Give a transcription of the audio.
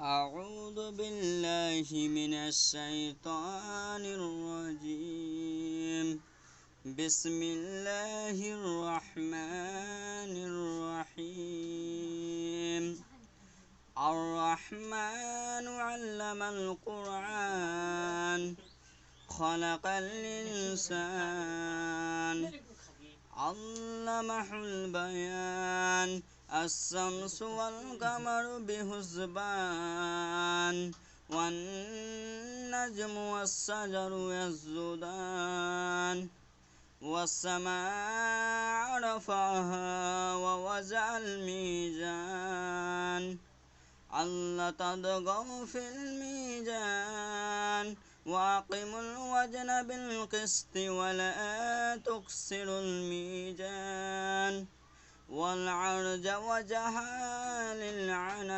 أعوذ بالله من الشيطان الرجيم. بسم الله الرحمن الرحيم. الرحمن علم القرآن خلق الإنسان علمه البيان الشمس والقمر بحسبان والنجم والشجر يسجدان والسماء رفعها ووضع الميزان ألا تطغوا في الميزان وأقيموا الوزن بالقسط ولا تخسروا الميزان والعرج وجعل للعنان